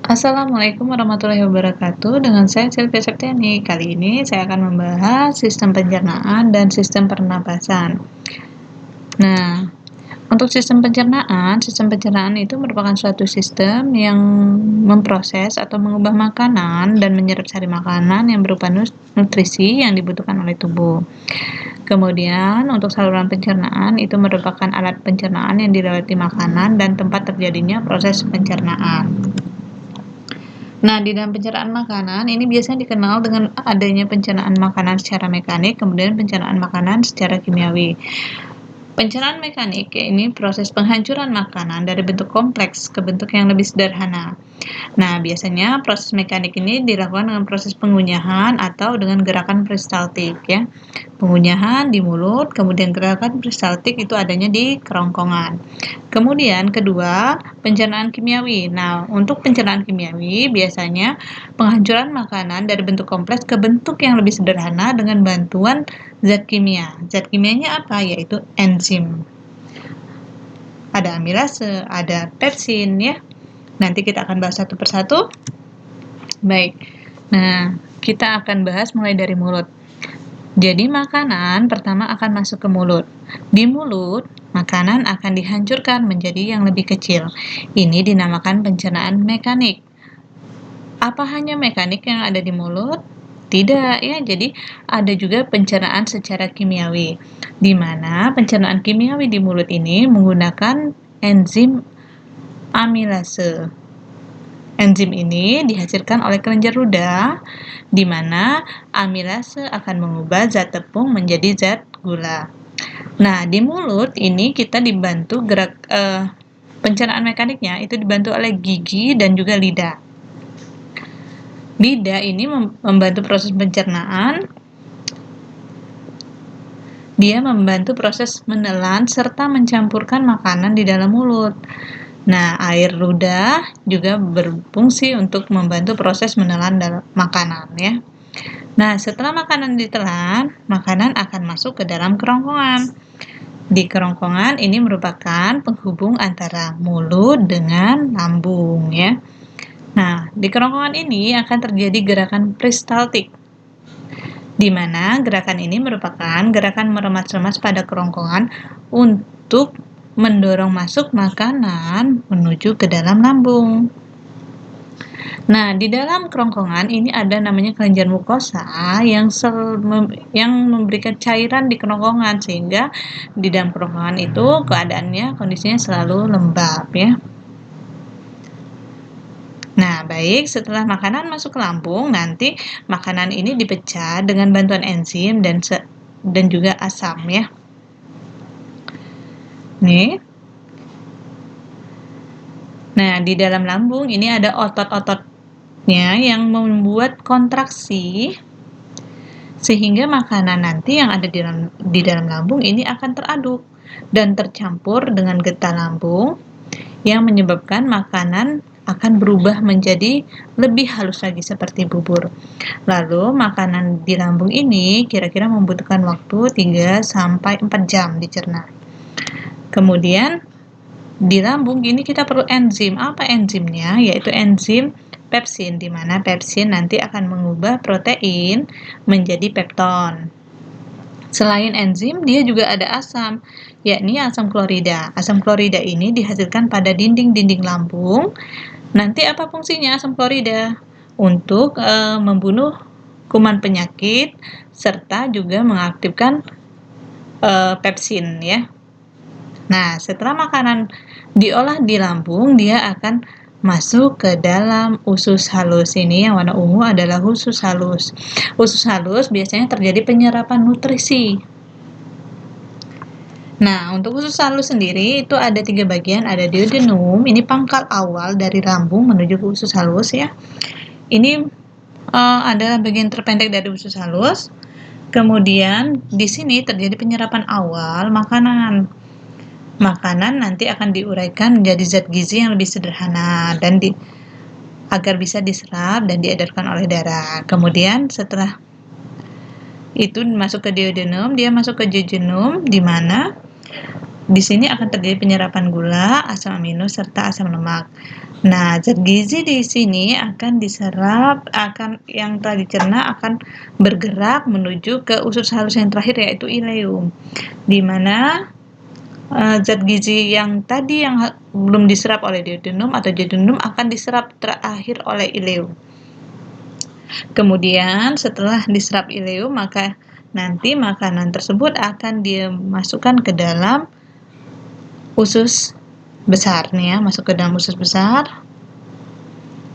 Assalamualaikum warahmatullahi wabarakatuh. Dengan saya Sylvia Septiani. Kali ini saya akan membahas sistem pencernaan dan sistem pernapasan. Nah, untuk sistem pencernaan itu merupakan suatu sistem yang memproses atau mengubah makanan dan menyerap sari makanan yang berupa nutrisi yang dibutuhkan oleh tubuh. Kemudian, untuk saluran pencernaan itu merupakan alat pencernaan yang dilewati makanan dan tempat terjadinya proses pencernaan. Nah, di dalam pencernaan makanan, ini biasanya dikenal dengan adanya pencernaan makanan secara mekanik, kemudian pencernaan makanan secara kimiawi. Pencernaan mekanik ini proses penghancuran makanan dari bentuk kompleks ke bentuk yang lebih sederhana. Nah, biasanya proses mekanik ini dilakukan dengan proses pengunyahan atau dengan gerakan peristaltik ya. Pengunyahan di mulut, kemudian gerakan peristaltik itu adanya di kerongkongan. Kemudian kedua, pencernaan kimiawi. Nah, untuk pencernaan kimiawi biasanya penghancuran makanan dari bentuk kompleks ke bentuk yang lebih sederhana dengan bantuan zat kimia. Zat kimianya apa? Yaitu enzim. Ada amilase, ada pepsin ya. Nanti kita akan bahas satu persatu. Baik. Nah, kita akan bahas mulai dari mulut. Jadi makanan pertama akan masuk ke mulut. Di mulut, makanan akan dihancurkan menjadi yang lebih kecil. Ini dinamakan pencernaan mekanik. Apa hanya mekanik yang ada di mulut? Tidak ya, jadi ada juga pencernaan secara kimiawi, di mana pencernaan kimiawi di mulut ini menggunakan enzim amilase. Enzim ini dihasilkan oleh kelenjar ludah, di mana amilase akan mengubah zat tepung menjadi zat gula. Nah, di mulut ini kita dibantu pencernaan mekaniknya itu dibantu oleh gigi dan juga lidah. Lidah ini membantu proses pencernaan. Dia membantu proses menelan serta mencampurkan makanan di dalam mulut. Nah, air ludah juga berfungsi untuk membantu proses menelan makanan ya. Nah, setelah makanan ditelan, makanan akan masuk ke dalam kerongkongan. Di kerongkongan ini merupakan penghubung antara mulut dengan lambung ya. Nah, di kerongkongan ini akan terjadi gerakan peristaltik, di mana gerakan ini merupakan gerakan meremas-remas pada kerongkongan untuk mendorong masuk makanan menuju ke dalam lambung. Nah, di dalam kerongkongan ini ada namanya kelenjar mukosa yang memberikan cairan di kerongkongan, sehingga di dalam kerongkongan itu kondisinya selalu lembab ya. Nah, baik, setelah makanan masuk ke lambung, nanti makanan ini dipecah dengan bantuan enzim dan juga asam ya. Nih. Nah, di dalam lambung ini ada otot-ototnya yang membuat kontraksi sehingga makanan nanti yang ada di dalam lambung ini akan teraduk dan tercampur dengan getah lambung yang menyebabkan makanan akan berubah menjadi lebih halus lagi seperti bubur. Lalu makanan di lambung ini kira-kira membutuhkan waktu 3-4 jam dicerna. Kemudian di lambung ini kita perlu enzim. Apa enzimnya? Yaitu enzim pepsin, di mana pepsin nanti akan mengubah protein menjadi pepton. Selain enzim, dia juga ada asam, yakni asam klorida. Asam klorida ini dihasilkan pada dinding-dinding lambung. Nanti apa fungsinya asam klorida? Untuk membunuh kuman penyakit serta juga mengaktifkan pepsin ya. Nah, setelah makanan diolah di lambung, dia akan masuk ke dalam usus halus. Ini yang warna ungu adalah usus halus. Usus halus biasanya terjadi penyerapan nutrisi. Nah, untuk usus halus sendiri itu ada 3 bagian, ada duodenum, ini pangkal awal dari lambung menuju ke usus halus ya. Ini adalah bagian terpendek dari usus halus. Kemudian di sini terjadi penyerapan awal makanan. Makanan nanti akan diuraikan menjadi zat gizi yang lebih sederhana dan agar bisa diserap dan diedarkan oleh darah. Kemudian setelah itu masuk ke duodenum, dia masuk ke jejunum, di mana Di sini akan terjadi penyerapan gula, asam amino, serta asam lemak. Nah, zat gizi di sini akan diserap, yang telah dicerna akan bergerak menuju ke usus halus yang terakhir, yaitu ileum, di mana zat gizi yang tadi yang belum diserap oleh duodenum atau jejunum akan diserap terakhir oleh ileum. Kemudian setelah diserap ileum, maka nanti makanan tersebut akan dimasukkan ke dalam usus besar nih ya, masuk ke dalam usus besar.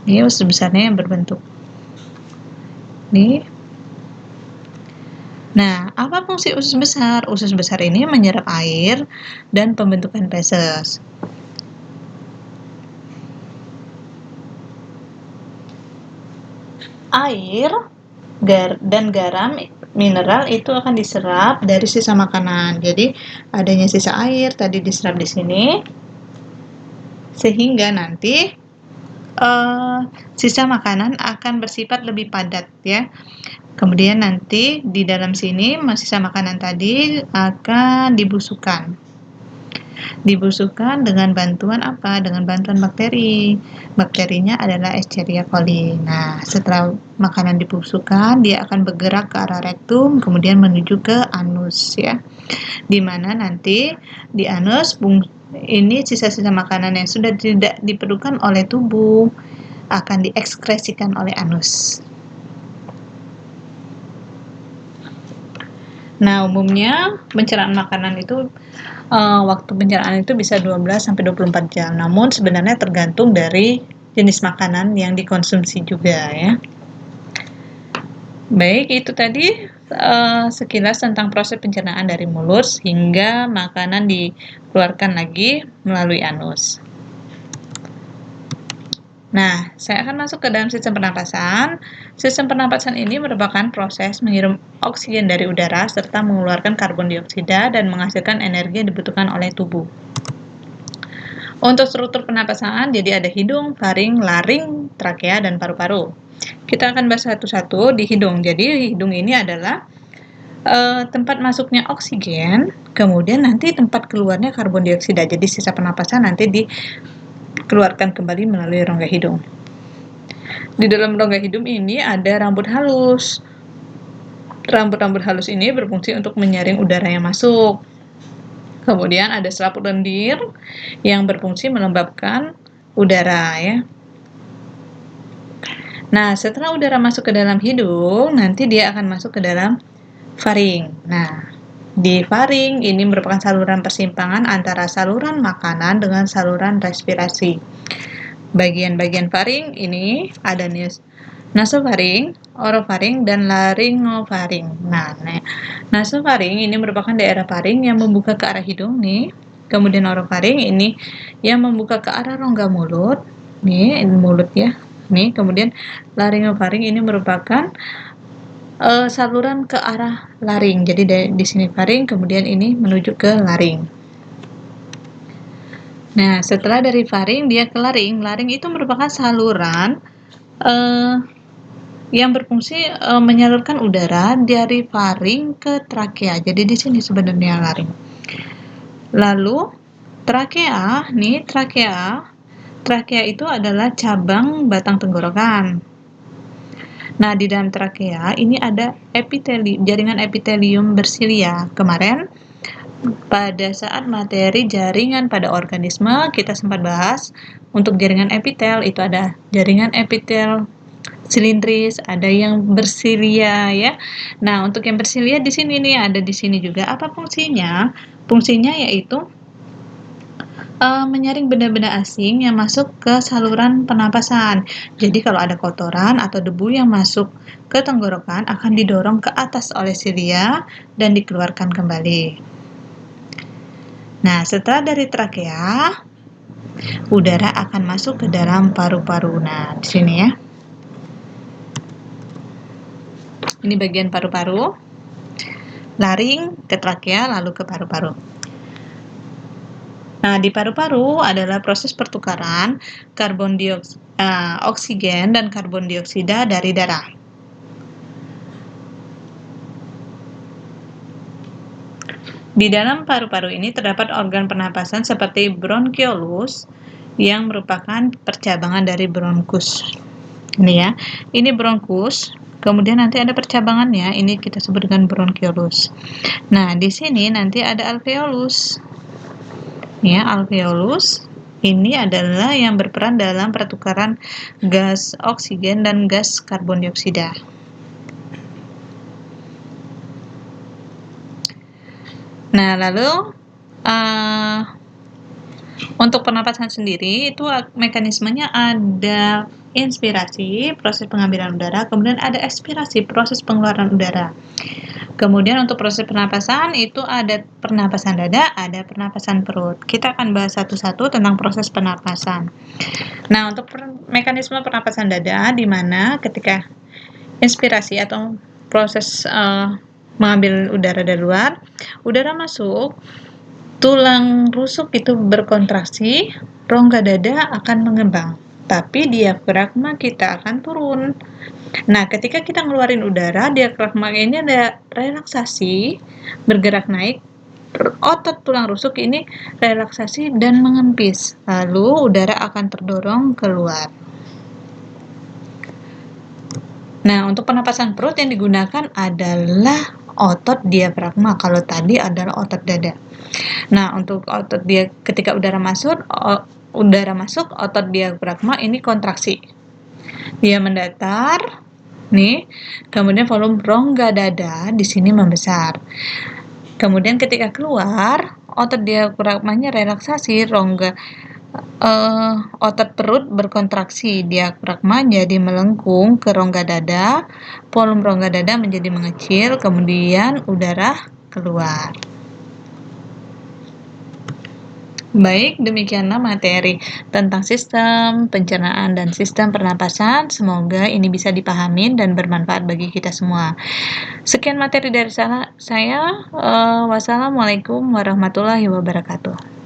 Ini usus besarnya yang berbentuk nih. Nah, apa fungsi usus besar? Usus besar ini menyerap air dan pembentukan feses. Air dan garam mineral itu akan diserap dari sisa makanan. Jadi adanya sisa air tadi diserap di sini, sehingga nanti sisa makanan akan bersifat lebih padat ya. Kemudian nanti di dalam sini sisa makanan tadi akan dibusukkan. Dibusukkan dengan bantuan apa? Dengan bantuan bakteri. Bakterinya adalah Escherichia coli. Nah, setelah makanan dibusukkan, dia akan bergerak ke arah rektum, kemudian menuju ke anus ya. Di mana nanti di anus ini sisa-sisa makanan yang sudah tidak diperlukan oleh tubuh akan diekskresikan oleh anus. Nah, umumnya pencernaan makanan itu waktu pencernaan itu bisa 12-24 jam. Namun sebenarnya tergantung dari jenis makanan yang dikonsumsi juga ya. Baik, itu tadi sekilas tentang proses pencernaan dari mulut hingga makanan dikeluarkan lagi melalui anus. Nah, saya akan masuk ke dalam sistem pernapasan. Sistem pernapasan ini merupakan proses menghirup oksigen dari udara serta mengeluarkan karbon dioksida dan menghasilkan energi yang dibutuhkan oleh tubuh. Untuk struktur pernapasan, jadi ada hidung, faring, laring, trakea, dan paru-paru. Kita akan bahas satu-satu di hidung. Jadi hidung ini adalah tempat masuknya oksigen, kemudian nanti tempat keluarnya karbon dioksida. Jadi sisa pernapasan nanti dikeluarkan kembali melalui rongga hidung. Di dalam rongga hidung ini ada rambut halus. Rambut-rambut halus ini berfungsi untuk menyaring udara yang masuk. Kemudian ada selaput lendir yang berfungsi melembabkan udara ya. Nah, setelah udara masuk ke dalam hidung, nanti dia akan masuk ke dalam faring. Nah, di faring ini merupakan saluran persimpangan antara saluran makanan dengan saluran respirasi. Bagian-bagian faring ini ada nasofaring, orofaring, dan laringofaring. Nah, nasofaring ini merupakan daerah faring yang membuka ke arah hidung nih. Kemudian orofaring ini yang membuka ke arah rongga mulut. Nih, mulut ya. Nih, kemudian laringofaring ini merupakan saluran ke arah laring. Jadi di sini faring, kemudian ini menuju ke laring. Nah, setelah dari faring dia ke laring. Laring itu merupakan saluran yang berfungsi menyalurkan udara dari faring ke trakea. Jadi di sini sebenarnya laring. Lalu trakea itu adalah cabang batang tenggorokan. Nah, di dalam trakea ini ada jaringan epitelium bersilia. Kemarin pada saat materi jaringan pada organisme kita sempat bahas untuk jaringan epitel itu ada jaringan epitel silindris, ada yang bersilia ya. Nah, untuk yang bersilia di sini nih ada di sini juga. Apa fungsinya? Fungsinya yaitu menyaring benda-benda asing yang masuk ke saluran pernapasan. Jadi kalau ada kotoran atau debu yang masuk ke tenggorokan akan didorong ke atas oleh silia dan dikeluarkan kembali. Nah, setelah dari trakea, udara akan masuk ke dalam paru-paru. Nah, di sini ya. Ini bagian paru-paru. Laring ke trakea lalu ke paru-paru. Nah, di paru-paru adalah proses pertukaran oksigen dan karbon dioksida dari darah. Di dalam paru-paru ini terdapat organ pernapasan seperti bronkiolus yang merupakan percabangan dari bronkus. Ini ya, ini bronkus, kemudian nanti ada percabangannya, ini kita sebut dengan bronkiolus. Nah, di sini nanti ada alveolus. Ya, alveolus ini adalah yang berperan dalam pertukaran gas oksigen dan gas karbon dioksida. Nah, lalu untuk pernapasan sendiri itu mekanismenya ada inspirasi, proses pengambilan udara, kemudian ada ekspirasi, proses pengeluaran udara. Kemudian untuk proses pernapasan itu ada pernapasan dada, ada pernapasan perut. Kita akan bahas satu-satu tentang proses pernapasan. Nah, untuk mekanisme pernapasan dada di mana ketika inspirasi atau proses mengambil udara dari luar, udara masuk, tulang rusuk itu berkontraksi, rongga dada akan mengembang, tapi diafragma kita akan turun. Nah, ketika kita ngeluarin udara, diafragma ini ada relaksasi, bergerak naik, otot tulang rusuk ini relaksasi dan mengempis, lalu udara akan terdorong keluar. Nah, untuk pernapasan perut yang digunakan adalah otot diafragma, kalau tadi adalah otot dada. Nah, untuk otot dia ketika udara masuk, otot diafragma ini kontraksi. Dia mendatar, nih, kemudian volume rongga dada di sini membesar. Kemudian ketika keluar, otot diafragmanya relaksasi, otot perut berkontraksi, diafragma jadi melengkung ke rongga dada, volume rongga dada menjadi mengecil, kemudian udara keluar. Baik, demikianlah materi tentang sistem pencernaan dan sistem pernapasan. Semoga ini bisa dipahami dan bermanfaat bagi kita semua. Sekian materi dari saya. Wassalamualaikum warahmatullahi wabarakatuh.